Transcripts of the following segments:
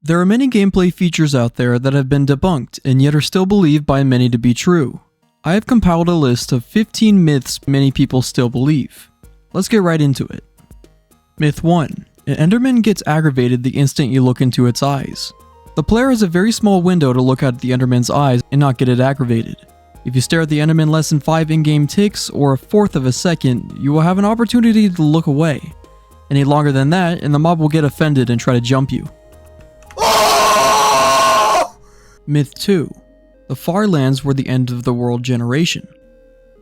There are many gameplay features out there that have been debunked and yet are still believed by many to be true. I have compiled a list of 15 myths many people still believe. Let's get right into it. Myth 1. An Enderman gets aggravated the instant you look into its eyes. The player has a very small window to look at the Enderman's eyes and not get it aggravated. If you stare at the Enderman less than 5 in-game ticks or a fourth of a second, you will have an opportunity to look away. Any longer than that, and the mob will get offended and try to jump you. Myth 2. The far lands were the end of the world generation.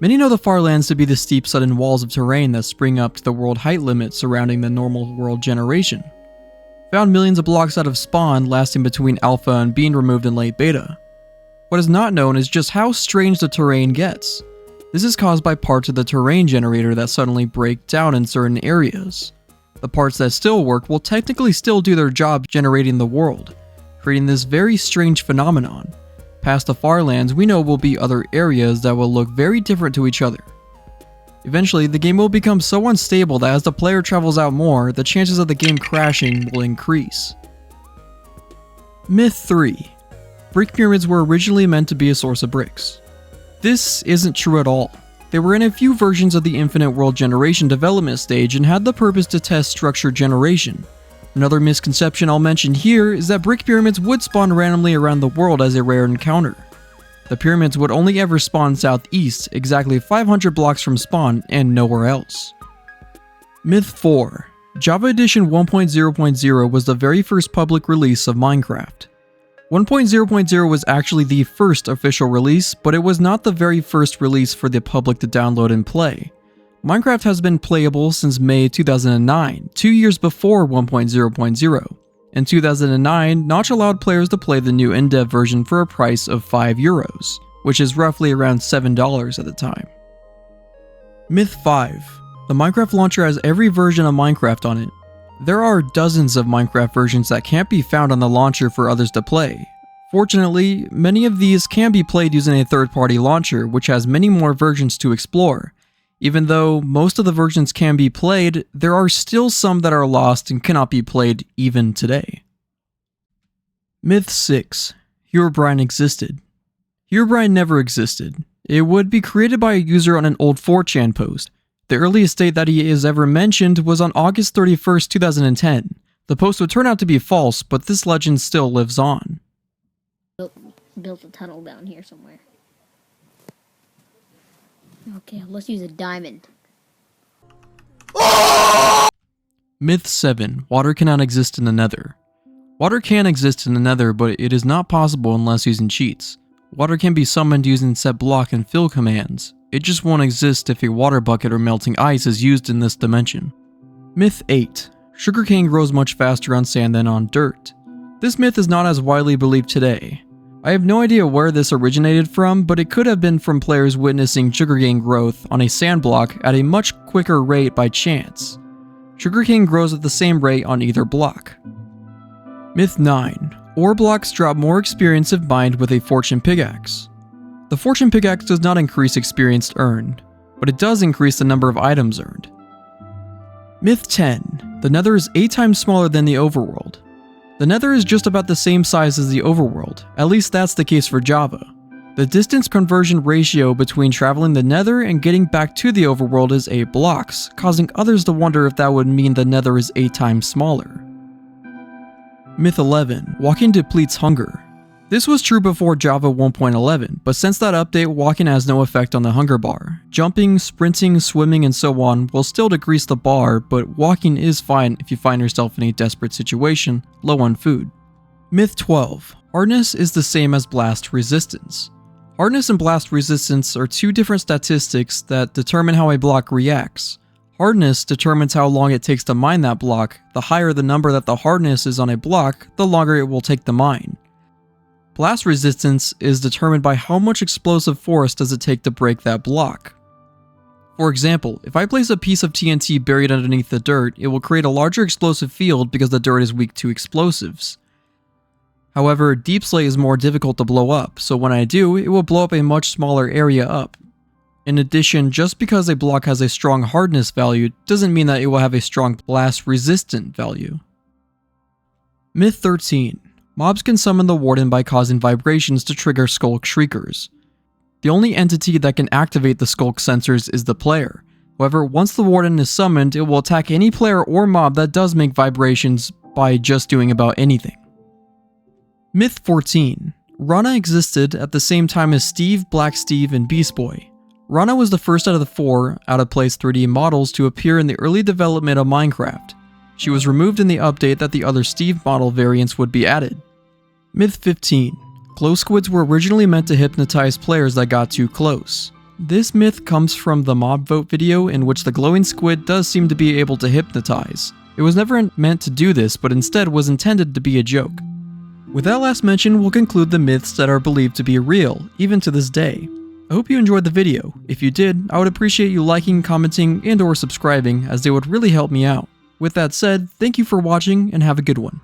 Many know the far lands to be the steep sudden walls of terrain that spring up to the world height limit surrounding the normal world generation. Found millions of blocks out of spawn lasting between alpha and being removed in late beta. What is not known is just how strange the terrain gets. This is caused by parts of the terrain generator that suddenly break down in certain areas. The parts that still work will technically still do their job generating the world, creating this very strange phenomenon. Past the far lands, we know will be other areas that will look very different to each other. Eventually, the game will become so unstable that as the player travels out more, the chances of the game crashing will increase. Myth 3. Brick pyramids were originally meant to be a source of bricks. This isn't true at all. They were in a few versions of the Infinite World Generation development stage and had the purpose to test structure generation. Another misconception I'll mention here is that brick pyramids would spawn randomly around the world as a rare encounter. The pyramids would only ever spawn southeast, exactly 500 blocks from spawn, and nowhere else. Myth 4. Java Edition 1.0.0 was the very first public release of Minecraft. 1.0.0 was actually the first official release, but it was not the very first release for the public to download and play. Minecraft has been playable since May 2009, 2 years before 1.0.0. In 2009, Notch allowed players to play the new in-dev version for a price of €5, which is roughly around $7 at the time. Myth 5. The Minecraft launcher has every version of Minecraft on it. There are dozens of Minecraft versions that can't be found on the launcher for others to play. Fortunately, many of these can be played using a third-party launcher, which has many more versions to explore. Even though most of the versions can be played, there are still some that are lost and cannot be played even today. Myth 6. Herobrine existed. Herobrine never existed. It would be created by a user on an old 4chan post. The earliest date that he is ever mentioned was on August 31st, 2010. The post would turn out to be false, but this legend still lives on. Built a tunnel down here somewhere. Okay, let's use a diamond. Myth 7. Water cannot exist in the Nether. Water can exist in the Nether, but it is not possible unless using cheats. Water can be summoned using set block and fill commands. It just won't exist if a water bucket or melting ice is used in this dimension. Myth 8. Sugarcane grows much faster on sand than on dirt. This myth is not as widely believed today. I have no idea where this originated from, but it could have been from players witnessing sugarcane growth on a sand block at a much quicker rate by chance. Sugarcane grows at the same rate on either block. Myth 9. Ore blocks drop more experience if mined with a fortune pickaxe. The fortune pickaxe does not increase experience earned, but it does increase the number of items earned. Myth 10. The Nether is 8 times smaller than the overworld. The Nether is just about the same size as the overworld, at least that's the case for Java. The distance conversion ratio between traveling the Nether and getting back to the overworld is 8 blocks, causing others to wonder if that would mean the Nether is 8 times smaller. Myth 11. Walking depletes hunger. This was true before Java 1.11, but since that update, walking has no effect on the hunger bar. Jumping, sprinting, swimming, and so on will still decrease the bar, but walking is fine if you find yourself in a desperate situation, low on food. Myth 12. Hardness is the same as blast resistance. Hardness and blast resistance are two different statistics that determine how a block reacts. Hardness determines how long it takes to mine that block. The higher the number that the hardness is on a block, the longer it will take to mine. Blast resistance is determined by how much explosive force does it take to break that block. For example, if I place a piece of TNT buried underneath the dirt, it will create a larger explosive field because the dirt is weak to explosives. However, deep slate is more difficult to blow up, so when I do, it will blow up a much smaller area up. In addition, just because a block has a strong hardness value doesn't mean that it will have a strong blast resistant value. Myth 13. Mobs can summon the Warden by causing vibrations to trigger Skulk Shriekers. The only entity that can activate the Skulk sensors is the player. However, once the Warden is summoned, it will attack any player or mob that does make vibrations by just doing about anything. Myth 14. Rana existed at the same time as Steve, Black Steve, and Beast Boy. Rana was the first out of the 4 out-of-place 3D models to appear in the early development of Minecraft. She was removed in the update that the other Steve model variants would be added. Myth 15. Glow squids were originally meant to hypnotize players that got too close. This myth comes from the mob vote video in which the glowing squid does seem to be able to hypnotize. It was never meant to do this, but instead was intended to be a joke. With that last mention, we'll conclude the myths that are believed to be real, even to this day. I hope you enjoyed the video. If you did, I would appreciate you liking, commenting, and/or subscribing, as they would really help me out. With that said, thank you for watching and have a good one.